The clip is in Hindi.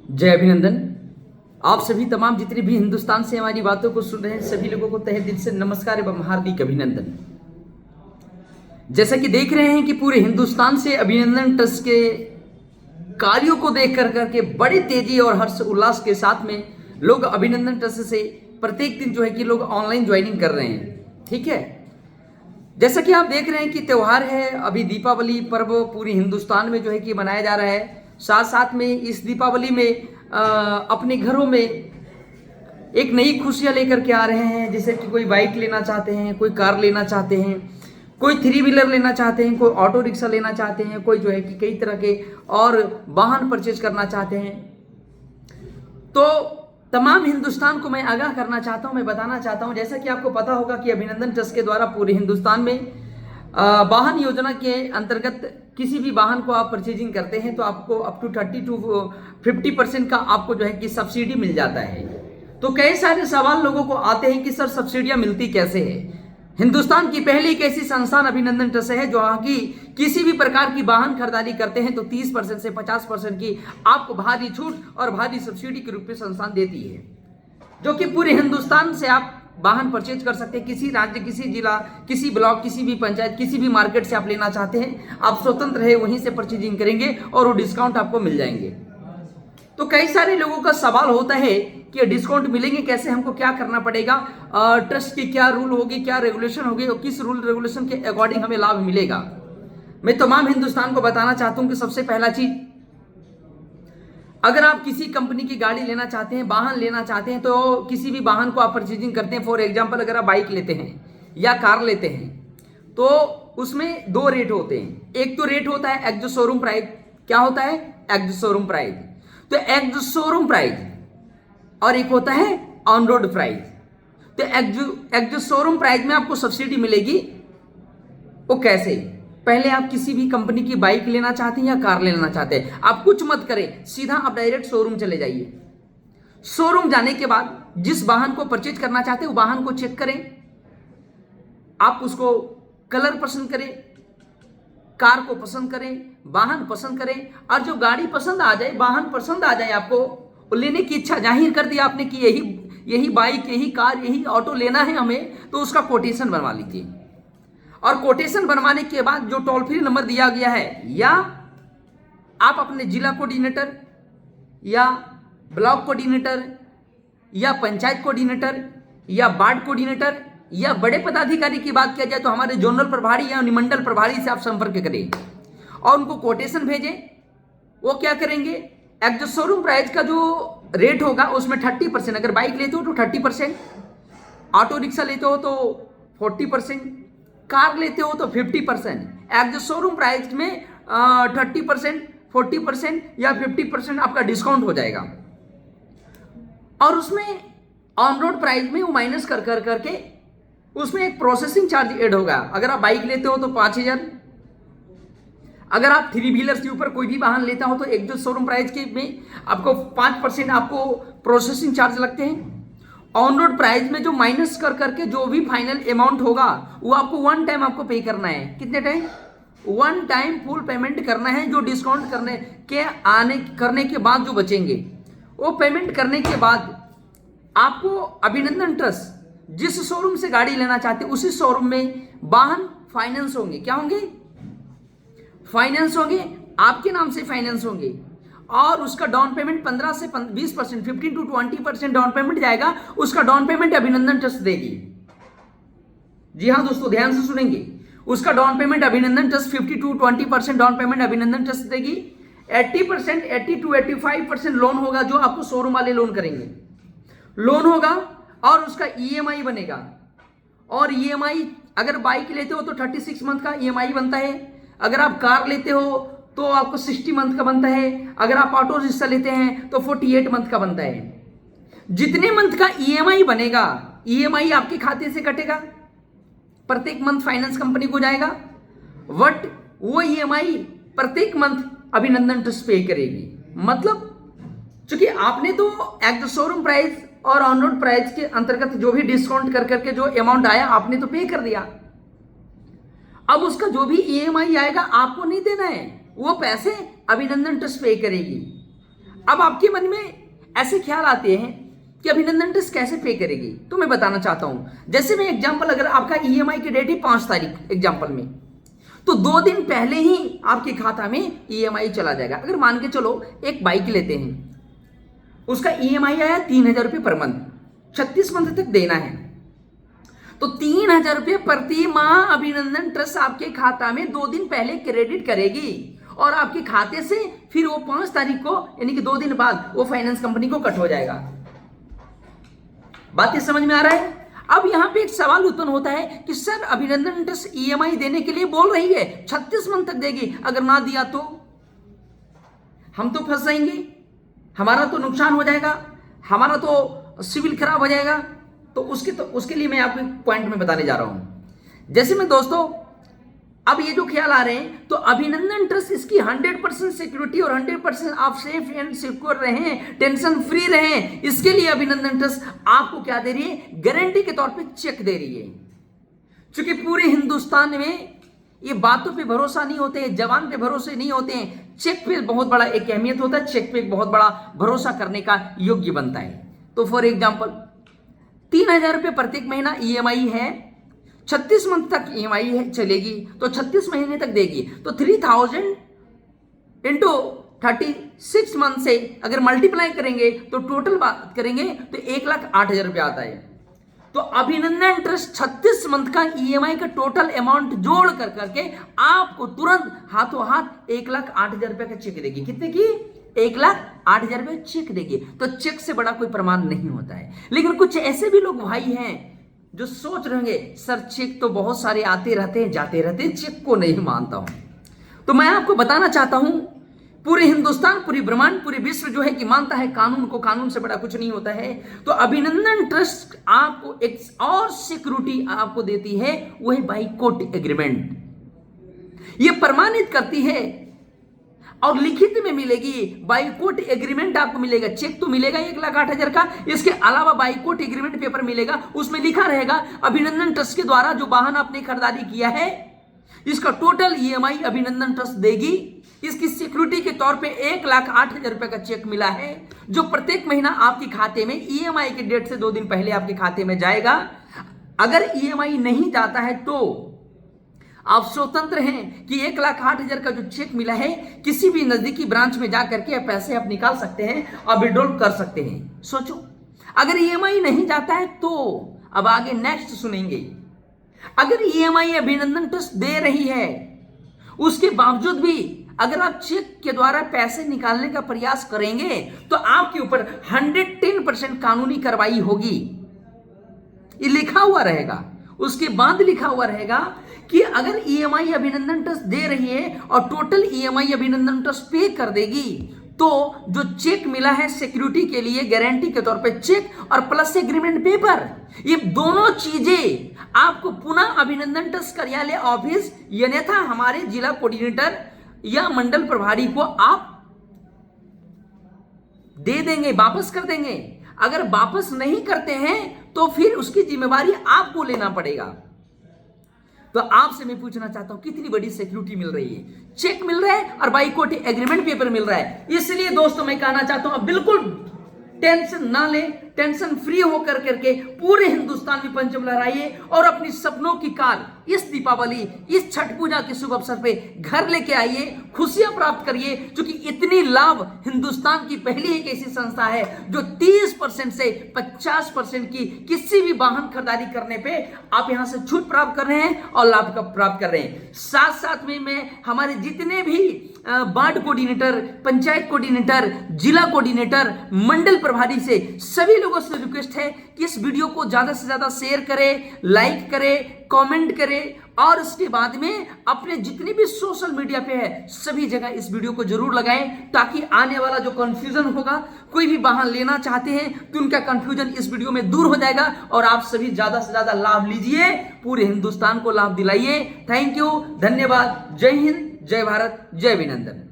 जय अभिनंदन। आप सभी तमाम जितने भी हिंदुस्तान से हमारी बातों को सुन रहे हैं सभी लोगों को तहे दिल से नमस्कार एवं हार्दिक अभिनंदन। जैसा कि देख रहे हैं कि पूरे हिंदुस्तान से अभिनंदन ट्रस्ट के कार्यों को देख करके बड़े तेजी और हर्ष उल्लास के साथ में लोग अभिनंदन ट्रस्ट से प्रत्येक दिन जो है कि लोग ऑनलाइन ज्वाइनिंग कर रहे हैं। ठीक है, जैसा कि आप देख रहे हैं कि त्यौहार है, अभी दीपावली पर्व पूरी हिंदुस्तान में जो है कि मनाया जा रहा है। साथ साथ में इस दीपावली में अपने घरों में एक नई खुशियां लेकर के आ रहे हैं। जैसे कि कोई बाइक लेना चाहते हैं, कोई कार लेना चाहते हैं, कोई 3 व्हीलर लेना चाहते हैं, कोई ऑटो रिक्शा लेना चाहते हैं, कोई जो है कि कई तरह के और वाहन परचेज करना चाहते हैं। तो तमाम हिंदुस्तान को मैं आगाह करना चाहता हूं, मैं बताना चाहता हूं, जैसा कि आपको पता होगा कि अभिनंदन ट्रस्ट के द्वारा पूरे हिंदुस्तान में वाहन योजना के अंतर्गत किसी भी वाहन को आप परचेजिंग करते हैं तो आपको अप टू 30 to 50% का आपको जो है कि सब्सिडी मिल जाता है। तो कई सारे सवाल लोगों को आते हैं कि सर सब्सिडियां मिलती कैसे है। हिंदुस्तान की पहली एक ऐसी संस्थान अभिनंदन ट्रस्ट है जो की किसी भी प्रकार की वाहन खरीदारी करते हैं तो 30% से 50% की आपको भारी छूट और भारी सब्सिडी के रूप में संस्थान देती है, जो कि पूरे हिंदुस्तान से आप वाहन परचेज कर सकते हैं। किसी राज्य, किसी जिला, किसी ब्लॉक, किसी भी पंचायत, किसी भी मार्केट से आप लेना चाहते हैं, आप स्वतंत्र है वहीं से परचेजिंग करेंगे और वो डिस्काउंट आपको मिल जाएंगे। तो कई सारे लोगों का सवाल होता है कि डिस्काउंट मिलेंगे कैसे, हमको क्या करना पड़ेगा, ट्रस्ट की क्या रूल होगी, क्या रेगुलेशन होगी और किस रूल रेगुलेशन के अकॉर्डिंग हमें लाभ मिलेगा। मैं तमाम हिंदुस्तान को बताना चाहता हूं कि सबसे पहला चीज, अगर आप किसी कंपनी की गाड़ी लेना चाहते हैं, वाहन लेना चाहते हैं, तो किसी भी वाहन को आप परचेजिंग करते हैं, फॉर एग्जांपल अगर आप बाइक लेते हैं या कार लेते हैं तो उसमें 2 रेट होते हैं। एक तो रेट होता है एक्स शोरूम प्राइस। क्या होता है? Ex showroom price. तो एक्स शोरूम प्राइस और एक होता है ऑन रोड प्राइस। तो एक्स शोरूम प्राइस में आपको सब्सिडी मिलेगी। वो कैसे? पहले आप किसी भी कंपनी की बाइक लेना चाहते हैं या कार लेना चाहते हैं, आप कुछ मत करें, सीधा आप डायरेक्ट शोरूम चले जाइए। शोरूम जाने के बाद जिस वाहन को परचेज करना चाहते हैं वाहन को चेक करें, आप उसको कलर पसंद करें, कार को पसंद करें, वाहन पसंद करें, और जो गाड़ी पसंद आ जाए, वाहन पसंद आ जाए, आपको लेने की इच्छा जाहिर कर दी आपने कि यही बाइक, यही कार, यही ऑटो लेना है हमें, तो उसका कोटेशन बनवा लीजिए। और कोटेशन बनवाने के बाद जो टोल फ्री नंबर दिया गया है, या आप अपने जिला कोऑर्डिनेटर या ब्लॉक कोऑर्डिनेटर या पंचायत कोऑर्डिनेटर या वार्ड कोऑर्डिनेटर या बड़े पदाधिकारी की बात किया जाए तो हमारे जोनल प्रभारी या निमंडल प्रभारी से आप संपर्क करें और उनको कोटेशन भेजें। वो क्या करेंगे, एक्स शोरूम प्राइस का जो रेट होगा उसमें 30%, अगर बाइक लेते हो तो 30%, ऑटो रिक्शा लेते हो तो 40%, कार लेते हो तो 50%। एक्स शोरूम प्राइस में 30%, 40% या 50% आपका डिस्काउंट हो जाएगा। और उसमें ऑन रोड प्राइस में वो माइनस करके उसमें एक प्रोसेसिंग चार्ज ऐड होगा। अगर आप बाइक लेते हो तो 5000, अगर आप 3 व्हीलर के ऊपर कोई भी वाहन लेता हो तो एक्स शोरूम प्राइस के में आपको 5% आपको प्रोसेसिंग चार्ज लगते हैं। ऑन रोड प्राइस में जो माइनस करके जो भी फाइनल अमाउंट होगा वो आपको 1 टाइम आपको पे करना है। कितने टाइम? 1 टाइम फुल पेमेंट करना है। जो डिस्काउंट करने के बाद जो बचेंगे वो पेमेंट करने के बाद आपको अभिनंदन ट्रस्ट जिस शोरूम से गाड़ी लेना चाहते हैं उसी शोरूम में वाहन फाइनेंस होंगे। क्या होंगे? फाइनेंस होंगे, आपके नाम से फाइनेंस होंगे और उसका डाउन पेमेंट 15 से 20%, 15 to 20% डाउन पेमेंट जाएगा। उसका डाउन पेमेंट अभिनंदन ट्रस्ट देगी। जी हाँ दोस्तों, ध्यान से सुनेंगे। उसका डाउन पेमेंट अभिनंदन ट्रस्ट 50 to 20% डाउन पेमेंट अभिनंदन ट्रस्ट देगी। 80%, 80 to 85% लोन होगा जो आपको शोरूम वाले लोन करेंगे। लोन होगा और उसका ईएमआई बनेगा। और ईएमआई अगर बाइक लेते हो तो 36 मंथ का ईएमआई बनता है। अगर आप कार लेते हो तो आपको 60 मंथ का बनता है। अगर आप ऑटो रिक्शा लेते हैं तो 48 मंथ का बनता है। जितने मंथ का ईएमआई बनेगा, ईएमआई आपके खाते से कटेगा, प्रत्येक मंथ फाइनेंस कंपनी को जाएगा, बट वो ईएमआई प्रत्येक मंथ अभिनंदन ट्रस्ट पे करेगी। मतलब चूंकि आपने तो एक्स शोरूम प्राइस और ऑन रोड प्राइस के अंतर्गत जो भी डिस्काउंट करके जो अमाउंट आया आपने तो पे कर दिया। अब उसका जो भी ईएमआई आएगा आपको नहीं देना है, वो पैसे अभिनंदन ट्रस्ट पे करेगी। अब आपके मन में ऐसे ख्याल आते हैं कि अभिनंदन ट्रस्ट कैसे पे करेगी, तो मैं बताना चाहता हूं। जैसे मैं एग्जांपल, अगर आपका ईएमआई की डेट है 5 तारीख एग्जांपल में, तो 2 दिन पहले ही आपके खाता में ईएमआई चला जाएगा। अगर मान के चलो एक बाइक लेते हैं, उसका ईएमआई आया 3,000 रुपये पर मंथ, 36 मंथ तक देना है, तो 3,000 रुपये प्रति माह अभिनंदन ट्रस्ट आपके खाता में 2 दिन पहले क्रेडिट करेगी और आपके खाते से फिर वो 5 तारीख को यानी कि 2 दिन बाद वो फाइनेंस कंपनी को कट हो जाएगा। बात ये समझ में आ रहा है? अब यहां पे एक सवाल उत्पन्न होता है कि सर अभिनंदन ट्रस्ट ईएमआई देने के लिए बोल रही है, 36 मंथ तक देगी, अगर ना दिया तो हम तो फंस जाएंगे, हमारा तो नुकसान हो जाएगा, हमारा तो सिविल खराब हो जाएगा। तो उसके लिए मैं आपको पॉइंट में बताने जा रहा हूं। जैसे में दोस्तों अब ये जो ख्याल आ रहे हैं, तो अभिनंदन ट्रस्ट इसकी 100% सिक्योरिटी और 100% आप सेफ एंड सिक्योर रहें, टेंशन फ्री रहें, इसके लिए अभिनंदन ट्रस्ट आपको क्या दे रही है, गारंटी के तौर पे चेक दे रही है। क्योंकि पूरे हिंदुस्तान में ये बातों पे भरोसा नहीं होते हैं, जवान पे भरोसे नहीं होते हैं, चेक पे बहुत बड़ा एक अहमियत होता है, चेक पे एक बहुत बड़ा भरोसा करने का योग्य बनता है। तो फॉर एग्जाम्पल 3,000 रुपये प्रत्येक महीना ईएमआई है, 36 मंथ तक ईएमआई है चलेगी, तो 36 महीने तक देगी, तो 3,000 इंटू 36 मंथ से अगर मल्टीप्लाई करेंगे तो टोटल बात करेंगे तो 1,08,000 रुपये आता है। तो अभिनंदन ट्रस्ट 36 मंथ का ईएमआई का टोटल अमाउंट जोड़ कर करके आपको तुरंत हाथों हाथ 1,08,000 रुपये का चेक देगी। कितने की? 1,08,000 रुपये चेक देगी। तो चेक से बड़ा कोई प्रमाण नहीं होता है। लेकिन कुछ ऐसे भी लोग भाई हैं जो सोच रहे होंगे सर चेक तो बहुत सारे आते रहते हैं जाते रहते हैं, चेक को नहीं मानता हूं। तो मैं आपको बताना चाहता हूं, पूरे हिंदुस्तान, पूरी ब्रह्मांड, पूरे विश्व जो है कि मानता है कानून को, कानून से बड़ा कुछ नहीं होता है। तो अभिनंदन ट्रस्ट आपको एक और सिक्योरिटी आपको देती है, वही बाई कोर्ट एग्रीमेंट। ये प्रमाणित करती है और लिखित में मिलेगी, बाई कोर्ट एग्रीमेंट आपको मिलेगा। चेक तो मिलेगा 1,08,000 का, इसके अलावा बाई कोर्ट एग्रीमेंट पेपर मिलेगा, उसमें लिखा रहेगा अभिनंदन ट्रस्ट के द्वारा जो वाहन आपने खरीदारी किया है इसका टोटल ईएमआई अभिनंदन ट्रस्ट देगी। इसकी सिक्योरिटी के तौर पे 1,08,000 रुपए का चेक मिला है, जो प्रत्येक महीना आपके खाते में ईएमआई के डेट से 2 दिन पहले आपके खाते में जाएगा। अगर ईएमआई नहीं जाता है तो आप स्वतंत्र हैं कि 1,08,000 का जो चेक मिला है किसी भी नजदीकी ब्रांच में जाकर के पैसे आप निकाल सकते हैं और विड्रॉल कर सकते हैं। सोचो अगर ईएमआई नहीं जाता है तो अब आगे नेक्स्ट सुनेंगे। अगर ईएमआई अभिनंदन ट्रस्ट दे रही है उसके बावजूद भी अगर आप चेक के द्वारा पैसे निकालने का प्रयास करेंगे तो आपके ऊपर 110% कानूनी कार्रवाई होगी। ये लिखा हुआ रहेगा। उसके बाद लिखा हुआ रहेगा कि अगर ईएमआई अभिनंदन ट्रस्ट दे रही है और टोटल ईएमआई अभिनंदन ट्रस्ट पे कर देगी तो जो चेक मिला है सिक्योरिटी के लिए गारंटी के तौर पे चेक और प्लस एग्रीमेंट पेपर, ये दोनों चीजें आपको पुनः अभिनंदन ट्रस्ट कार्यालय ऑफिस अन्यथा हमारे जिला कोऑर्डिनेटर या मंडल प्रभारी को आप दे देंगे, वापस कर देंगे। अगर वापस नहीं करते हैं तो फिर उसकी जिम्मेवारी आपको लेना पड़ेगा। तो आपसे मैं पूछना चाहता हूं कितनी बड़ी सिक्योरिटी मिल रही है, चेक मिल रहा है और बाई कोर्ट एग्रीमेंट पेपर मिल रहा है। इसलिए दोस्तों मैं कहना चाहता हूं बिल्कुल टेंशन ना लें, टेंशन फ्री होकर करके पूरे हिंदुस्तान में पंचम लहराइए और अपनी सपनों की कार इस दीपावली, इस छठ पूजा के शुभ अवसर पे घर लेके आइए, खुशियां प्राप्त करिए। क्योंकि इतनी लाभ हिंदुस्तान की पहली एक ऐसी संस्था है जो 30% से 50% की किसी भी वाहन खरीदारी करने पे आप यहां से छूट प्राप्त कर रहे हैं और लाभ का प्राप्त कर रहे हैं। साथ साथ में मैं हमारे जितने भी वार्ड कोऑर्डिनेटर, पंचायत कोऑर्डिनेटर, जिला कोऑर्डिनेटर, मंडल प्रभारी से सभी लोगों से रिक्वेस्ट है कि इस वीडियो को ज्यादा से ज्यादा शेयर करें, लाइक करें, कमेंट करें और उसके बाद में अपने जितने भी सोशल मीडिया पे है सभी जगह इस वीडियो को जरूर लगाएं ताकि आने वाला जो कंफ्यूजन होगा, कोई भी वाहन लेना चाहते हैं तो उनका कंफ्यूजन इस वीडियो में दूर हो जाएगा और आप सभी ज्यादा से ज्यादा लाभ लीजिए, पूरे हिंदुस्तान को लाभ दिलाइए। थैंक यू, धन्यवाद, जय हिंद, जय भारत, जय अभिनंदन।